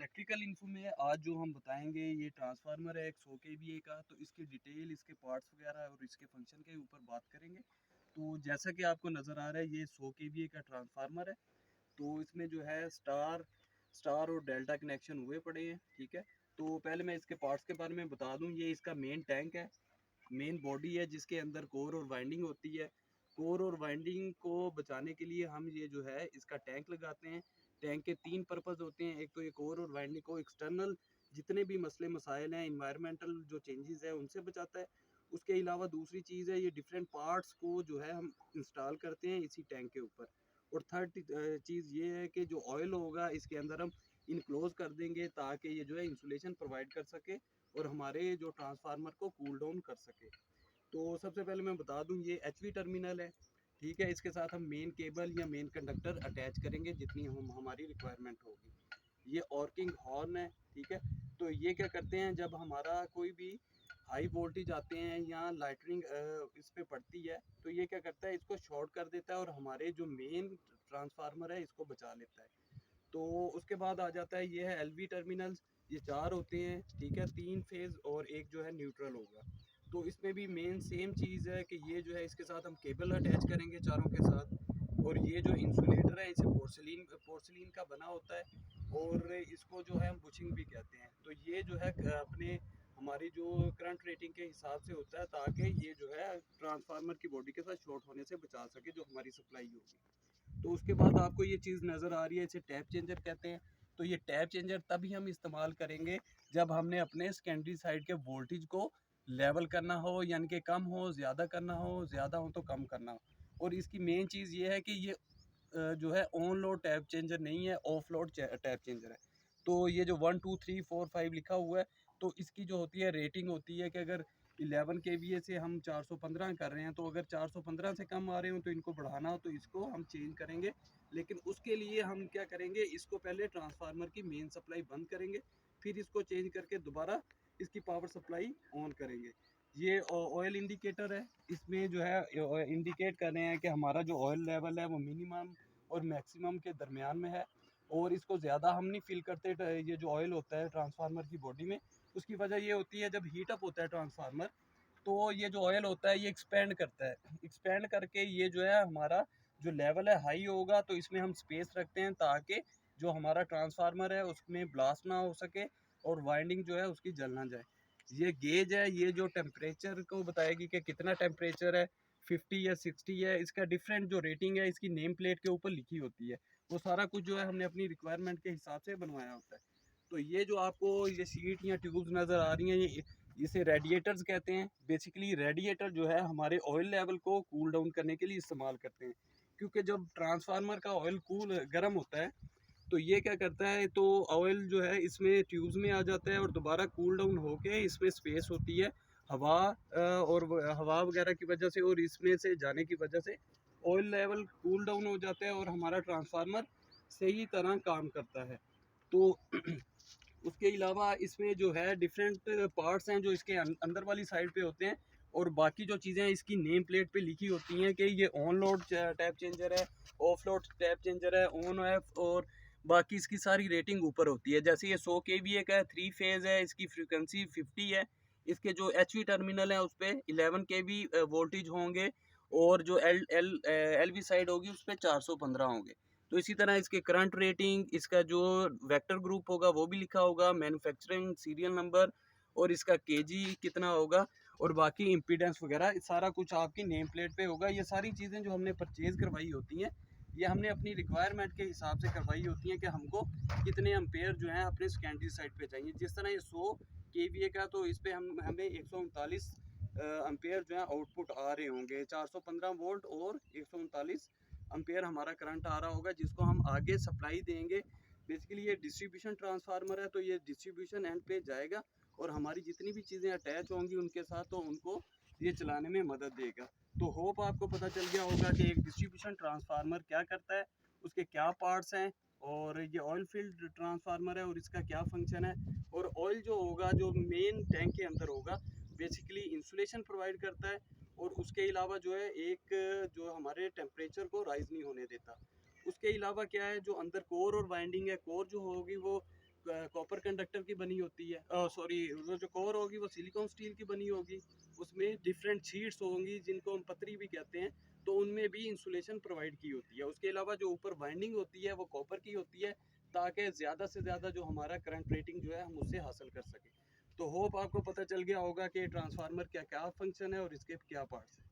Electrical info में आज जो हम बताएंगे ये ट्रांसफार्मर है एक 100 केवीए का। तो इसकी डिटेल, इसके पार्ट्स वगैरह और इसके फंक्शन के ऊपर बात करेंगे। तो जैसा कि आपको नज़र आ रहा है ये 100 केवीए का ट्रांसफार्मर है। तो इसमें जो है स्टार स्टार और डेल्टा कनेक्शन हुए पड़े हैं, ठीक है। तो पहले मैं इसके पार्ट्स के बारे में बता दूं। ये इसका मेन टैंक है, मेन बॉडी है जिसके अंदर कोर और वाइंडिंग होती है। कोर और वाइंडिंग को बचाने के लिए हम ये जो है इसका टैंक लगाते हैं। टैंक के तीन पर्पज़ होते हैं। एक तो ये कोर और वाइंडिंग को एक्सटर्नल जितने भी मसले मसाइल हैं, इन्वायरमेंटल जो चेंजेस है उनसे बचाता है। उसके अलावा दूसरी चीज़ है ये डिफरेंट पार्ट्स को जो है हम इंस्टॉल करते हैं इसी टैंक के ऊपर। और थर्ड चीज़ ये है कि जो ऑयल होगा इसके अंदर हम इनक्लोज कर देंगे ताकि ये जो है इंसुलेशन प्रोवाइड कर सके और हमारे जो ट्रांसफार्मर को कूल डाउन कर सके। तो सबसे पहले मैं बता दूं ये एचवी टर्मिनल है, ठीक है। इसके साथ हम मेन केबल या मेन कंडक्टर अटैच करेंगे जितनी हम हमारी रिक्वायरमेंट होगी। ये ऑर्किंग हॉर्न है, ठीक है। तो ये क्या करते हैं जब हमारा कोई भी हाई वोल्टेज आते हैं या लाइटनिंग इस पे पड़ती है तो ये क्या करता है इसको शॉर्ट कर देता है और हमारे जो मेन ट्रांसफार्मर है इसको बचा लेता है। तो उसके बाद आ जाता है ये है एलवी टर्मिनल्स। ये चार होते हैं, ठीक है। तीन फेज और एक जो है न्यूट्रल होगा। तो इसमें भी मेन सेम चीज़ है कि ये जो है इसके साथ हम केबल अटैच करेंगे चारों के साथ। और ये जो इंसुलेटर है इसे पोर्सिलीन पोर्सिलीन का बना होता है और इसको जो है हम बुशिंग भी कहते हैं। तो ये जो है अपने हमारी जो करंट रेटिंग के हिसाब से होता है ताकि ये जो है ट्रांसफार्मर की बॉडी के साथ शॉर्ट होने से बचा सके जो हमारी सप्लाई होगी। तो उसके बाद आपको ये चीज़ नज़र आ रही है, इसे टैप चेंजर कहते हैं। तो ये टैप चेंजर तभी हम इस्तेमाल करेंगे जब हमने अपने सेकेंडरी साइड के वोल्टेज को लेवल करना हो, यानी कि कम हो ज़्यादा करना हो, ज़्यादा हो तो कम करना हो। और इसकी मेन चीज़ ये है कि ये जो है ऑन लोड टैप चेंजर नहीं है, ऑफ लोड टैप चेंजर है। तो ये जो 1 2 3 4 5 लिखा हुआ है तो इसकी जो होती है रेटिंग होती है कि अगर 11 केवीए से हम 415 कर रहे हैं तो अगर 415 से कम आ रहे हो तो इनको बढ़ाना हो तो इसको हम चेंज करेंगे। लेकिन उसके लिए हम क्या करेंगे, इसको पहले ट्रांसफार्मर की मेन सप्लाई बंद करेंगे, फिर इसको चेंज करके दोबारा इसकी पावर सप्लाई ऑन करेंगे। ये ऑयल इंडिकेटर है, इसमें जो है इंडिकेट कर रहे हैं कि हमारा जो ऑयल लेवल है वो मिनिमम और मैक्सिमम के दरमियान में है। और इसको ज़्यादा हम नहीं फील करते। ये जो ऑयल होता है ट्रांसफार्मर की बॉडी में, उसकी वजह ये होती है जब हीट अप होता है ट्रांसफार्मर तो ये जो ऑयल होता है ये एक्सपेंड करता है। एक्सपेंड करके ये जो है हमारा जो लेवल है हाई होगा तो इसमें हम स्पेस रखते हैं ताकि जो हमारा ट्रांसफार्मर है उसमें ब्लास्ट ना हो सके और वाइंडिंग जो है उसकी जल ना जाए। ये गेज है, ये जो टेम्परेचर को बताएगी कि कितना टेम्परेचर है, 50 या 60 है। इसका डिफरेंट जो रेटिंग है इसकी नेम प्लेट के ऊपर लिखी होती है। वो सारा कुछ जो है हमने अपनी रिक्वायरमेंट के हिसाब से बनवाया होता है। तो ये जो आपको ये सीट या ट्यूब्स नज़र आ रही हैं ये इसे रेडिएटर्स कहते हैं। बेसिकली रेडिएटर जो है हमारे ऑयल लेवल को कूल डाउन करने के लिए इस्तेमाल करते हैं। क्योंकि जब ट्रांसफार्मर का ऑयल कूल गर्म होता है तो ये क्या करता है, तो ऑयल जो है इसमें ट्यूब्स में आ जाता है और दोबारा कूल डाउन होके इसमें स्पेस होती है हवा और हवा वगैरह की वजह से और इसमें से जाने की वजह से ऑयल लेवल कूल डाउन हो जाता है और हमारा ट्रांसफार्मर सही तरह काम करता है। तो उसके अलावा इसमें जो है डिफरेंट पार्ट्स हैं जो इसके अंदर वाली साइड पे होते हैं। और बाकी जो चीज़ें इसकी नेम प्लेट पे लिखी होती हैं कि ये ऑन लोड टैप चेंजर है, ऑफ लोड टैप चेंजर है, ऑन ऑफ। और बाकी इसकी सारी रेटिंग ऊपर होती है। जैसे ये 100 केवीए का है, 3 फेज़ है, इसकी फ्रीक्वेंसी 50 है। इसके जो एचवी टर्मिनल है उस पर 11 केवी वोल्टेज होंगे और जो L L L V side होगी उस पर 415 होंगे। तो इसी तरह इसके करंट रेटिंग, इसका जो वेक्टर ग्रुप होगा वो भी लिखा होगा, मैन्युफैक्चरिंग सीरियल नंबर और इसका केजी कितना होगा और बाकी इम्पीडेंस वगैरह सारा कुछ आपकी नेम प्लेट पे होगा। ये सारी चीज़ें जो हमने परचेज़ करवाई होती हैं ये हमने अपनी रिक्वायरमेंट के हिसाब से करवाई होती हैं कि हमको कितने एम्पेयर जो हैं अपने सेकेंडरी साइड पे चाहिए। जिस तरह ये 100 केवीए का तो इस पर हमें 139 एम्पेयर जो है आउटपुट आ रहे होंगे, 415 वोल्ट और 139 एम्पेयर हमारा करंट आ रहा होगा जिसको हम आगे सप्लाई देंगे। बेसिकली ये डिस्ट्रीब्यूशन ट्रांसफार्मर है तो ये डिस्ट्रीब्यूशन एंड पे जाएगा और हमारी जितनी भी चीज़ें अटैच होंगी उनके साथ तो उनको ये चलाने में मदद देगा। तो होप आपको पता चल गया होगा कि एक डिस्ट्रीब्यूशन ट्रांसफार्मर क्या करता है, उसके क्या पार्ट्स हैं और ये ऑयल फील्ड ट्रांसफार्मर है और इसका क्या फंक्शन है। और ऑयल जो होगा जो मेन टैंक के अंदर होगा बेसिकली इंसुलेशन प्रोवाइड करता है और उसके अलावा जो है एक जो हमारे टेम्परेचर को राइज नहीं होने देता। उसके अलावा क्या है जो अंदर कोर और वाइंडिंग है, कोर जो होगी वो कॉपर कंडक्टर की बनी होती है, सॉरी वो जो कोर होगी वो सिलिकॉन स्टील की बनी होगी। उसमें डिफरेंट शीट्स होंगी जिनको हम पतरी भी कहते हैं, तो उनमें भी इंसुलेशन प्रोवाइड की होती है। उसके अलावा जो ऊपर वाइंडिंग होती है वो कॉपर की होती है, ताकि ज़्यादा से ज़्यादा जो हमारा करंट रेटिंग जो है हम उससे हासिल कर सकें। तो होप आपको पता चल गया होगा कि ट्रांसफार्मर क्या क्या फंक्शन है और इसके क्या पार्ट्स हैं।